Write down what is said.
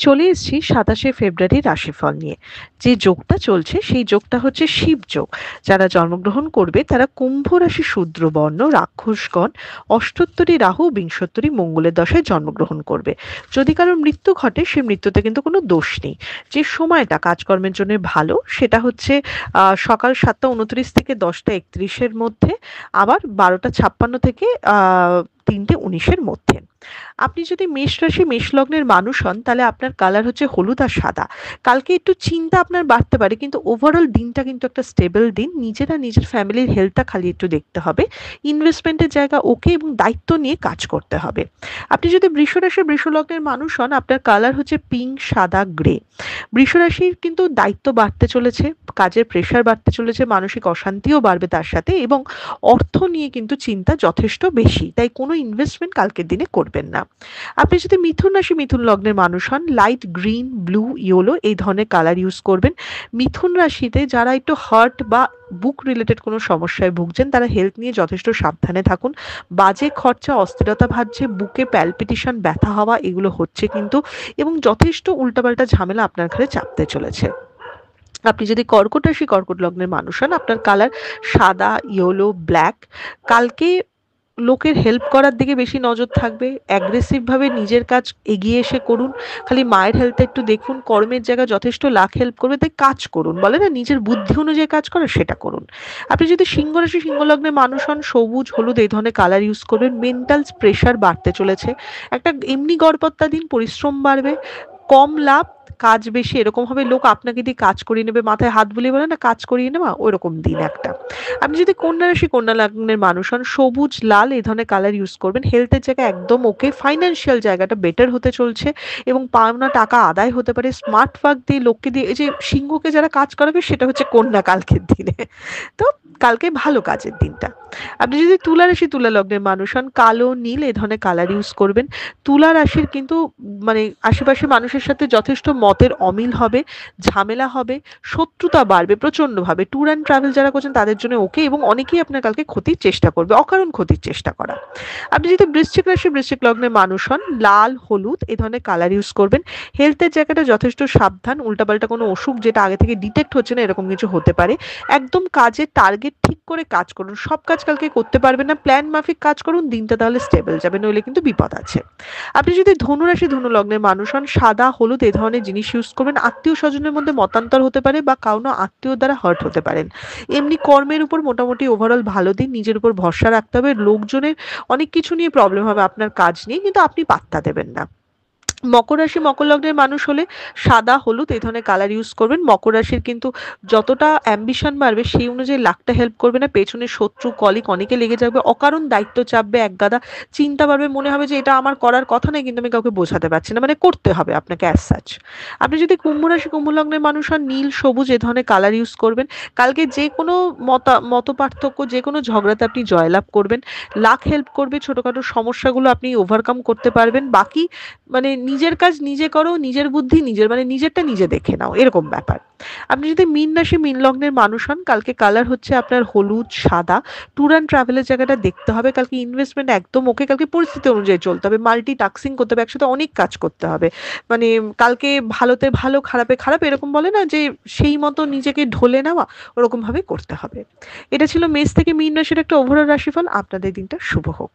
চলে এসেছি ২৭শে ফেব্রুয়ারি রাশিফল নিয়ে। যে যোগটা চলছে সেই যোগটা হচ্ছে শিব যোগ। যারা জন্মগ্রহণ করবে তারা কুম্ভ রাশি শূদ্রবর্ণ রাক্ষসগণ, অষ্টোত্তরী রাহু, বিংশোত্তরী মঙ্গলের দশায় জন্মগ্রহণ করবে। যদি কারোর মৃত্যু ঘটে সে মৃত্যুতে কিন্তু কোনো দোষ নেই। যে সময়টা কাজকর্মের জন্য ভালো সেটা হচ্ছে সকাল ৭টা ২৯ থেকে ১০টা ৩১-এর মধ্যে, আবার ১২টা ৫৬ থেকে ৩টে ১৯-এর মধ্যে। আপনি যদি মেষ রাশি মেষ লগ্নের মানুষ হন তাহলে আপনার কালার হচ্ছে হলুদ আর সাদা। কালকে একটু চিন্তা আপনার বাড়তে পারে কিন্তু ওভারঅল দিনটা কিন্তু একটা স্টেবল দিন। নিজেরা নিজের ফ্যামিলির হেলথটা খালি একটু দেখতে হবে। ইনভেস্টমেন্টের জায়গা ওকে এবং দায়িত্ব নিয়ে কাজ করতে হবে। আপনি যদি বৃষ রাশি বৃষ লগ্নের মানুষ হন আপনার কালার হচ্ছে পিঙ্ক, সাদা, গ্রে। বৃষ রাশির কিন্তু দায়িত্ব বাড়তে চলেছে, কাজের প্রেশার বাড়তে চলেছে, মানসিক অশান্তিও বাড়বে তার সাথে, এবং অর্থ নিয়ে কিন্তু চিন্তা যথেষ্ট বেশি। তাই কোনো ইনভেস্টমেন্ট কালকের দিনে করবেন না। আপনি যদি মিথুন রাশি মিথুন লগ্নের মানুষ হন লাইট গ্রিন, ব্লু, ইয়েলো এই ধরনের কালার ইউজ করবেন। মিথুন রাশিতে যারা একটু হার্ট বা বুক রিলেটেড কোনো সমস্যায় ভুগছেন তারা হেলথ নিয়ে যথেষ্ট সাবধানে থাকুন। বাজে খরচা, অস্থিরতা ভাবছে, বুকে প্যালপিটেশন, ব্যথা হওয়া এগুলো হচ্ছে কিন্তু, এবং যথেষ্ট উল্টাপাল্টা ঝামেলা আপনার ঘরে চাপতে চলেছে। আপনি যদি কর্কট রাশি কর্কট লগ্নের মানুষ হন আপনার কালার সাদা, ইয়েলো, ব্ল্যাক। কালকে লোকের হেল্প করার দিকে বেশি নজর থাকবে। অ্যাগ্রেসিভ ভাবে নিজের কাজ এগিয়ে এসে করুন। খালি মায়ের হেলথটা একটু দেখুন। কর্মের জায়গায় যথেষ্ট লাখ হেল্প করবে, তাই কাজ করুন। বলে না নিজের বুদ্ধি অনুযায়ী কাজ করা, সেটা করুন। আপনি যদি সিংহ রাশি সিংহ লগ্নের মানুষ হন সবুজ, হলুদ এই ধরনের কালার ইউজ করবেন। মেন্টাল প্রেশার বাড়তে চলেছে। একটা এমনি গড়পত্তা দিন, পরিশ্রম বাড়বে, কম লাভ, কাজ বেশি, এরকম হবে লোক আপনাকে দিয়ে কাজ করিয়ে নেবে, মাথায় হাত বুলিয়ে বলে না কাজ করিয়ে নেওয়া, ওইরকম দিন একটা। আপনি যদি কন্যা রাশি কন্যা লগ্নের মানুষ হন সবুজ, লাল এই ধরনের কালার ইউজ করবেন। হেলথের জায়গায় একদম ওকে, ফাইন্যান্সিয়াল জায়গাটা বেটার হতে চলছে এবং পাওনা টাকা আদায় হতে পারে। স্মার্ট ওয়ার্ক দিয়ে লোককে দিয়ে, এই যে সিংহকে যারা কাজ করাবে সেটা হচ্ছে কন্যা কালকের দিনে। তো কালকে ভালো কাজের দিনটা। আপনি যদি তুলা রাশি তুলা লগ্নের মানুষ হন কালো, নীল এই ধরনের কালার ইউজ করবেন। তুলা রাশির কিন্তু মানে আশেপাশে মানুষের সাথে যথেষ্ট মতের অমিল হবে, ঝামেলা হবে, শত্রুতা বাড়বে প্রচন্ডভাবে। ট্যুর অ্যান্ড ট্রাভেল যারা করছেন তাদের জন্য ওকে, এবং অনেকেই আপনার কালকে ক্ষতির চেষ্টা করবে, অকারণ ক্ষতির চেষ্টা করা। আপনি যদি বৃশ্চিক রাশি বৃশ্চিক লগ্নের মানুষ হন লাল, হলুদ এই ধরনের কালার ইউজ করবেন। হেলথের জায়গাটা যথেষ্ট সাবধান, উল্টাপাল্টা কোনো অসুখ যেটা আগে থেকে ডিটেক্ট হচ্ছে না এরকম কিছু হতে পারে। একদম কাজের টার্গেট ঠিক করে কাজ করুন। সব কাজ কালকে করতে পারবেন না, প্ল্যান মাফিক কাজ করুন, দিনটা তাহলে স্টেবল যাবে, নইলে কিন্তু বিপদ আছে। আপনি যদি ধনু রাশি ধনু লগ্নের মানুষ হন সাদা, হলুদ এই ধরনের জিনিস ইউজ করবেন। আত্মীয় স্বজনের মধ্যে মতান্তর হতে পারে বা কাউনো আত্মীয় দ্বারা হার্ট হতে পারেন। এমনি কর্মের উপর মোটামুটি ওভারঅল ভালো দিন। নিজের উপর ভরসা রাখতে হবে। লোকজনের অনেক কিছু নিয়ে প্রবলেম হবে আপনার কাজ নিয়ে, কিন্তু আপনি পাত্তা দেবেন না। মকর রাশি মকর লগ্নের মানুষ হলে সাদা, হলুদ এই ধরনের কালার ইউজ করবেন। মকর রাশির কিন্তু যতটা অ্যাম্বিশন বাড়বে সেই অনুযায়ী লাখটা হেল্প করবে না, পেছনে শত্রু কলিক অনেকে লেগে যাবে, অকারণ দায়িত্ব চাপবে, একগাদা চিন্তা বাড়বে, মনে হবে যে এটা আমার করার কথা নয় কিন্তু আমি কাউকে বোঝাতে পারছি না, মানে করতে হবে আপনাকে অ্যাজ সাচ। আপনি যদি কুম্ভ রাশি কুম্ভ লগ্নের মানুষ হন নীল, সবুজ এই ধরনের কালার ইউজ করবেন। কালকে যে কোনো মত পার্থক্য, যে কোনো ঝগড়াতে আপনি জয়লাভ করবেন। লাখ হেল্প করবে, ছোটখাটো সমস্যাগুলো আপনি ওভারকাম করতে পারবেন। বাকি মানে নিজের কাজ নিজে করো, নিজের বুদ্ধি নিজের, মানে নিজেরটা নিজে দেখে নাও, এরকম ব্যাপার। আপনি যদি মীন রাশি মীন লগ্নের মানুষ হন কালকে কালার হচ্ছে আপনার হলুদ, সাদা। ট্যুর অ্যান্ড ট্রাভেলের জায়গাটা দেখতে হবে। কালকে ইনভেস্টমেন্ট একদম ওকে, কালকে পরিস্থিতি অনুযায়ী চলতে হবে, মাল্টি টাস্কিং করতে হবে, একসাথে অনেক কাজ করতে হবে। মানে কালকে ভালোতে ভালো খারাপে খারাপ এরকম বলে না যে সেই মতো নিজেকে ঢলে নেওয়া, ওরকম ভাবে করতে হবে। এটা ছিল মেষ থেকে মীন রাশির একটা ওভারঅল রাশিফল। আপনাদের দিনটা শুভ হোক।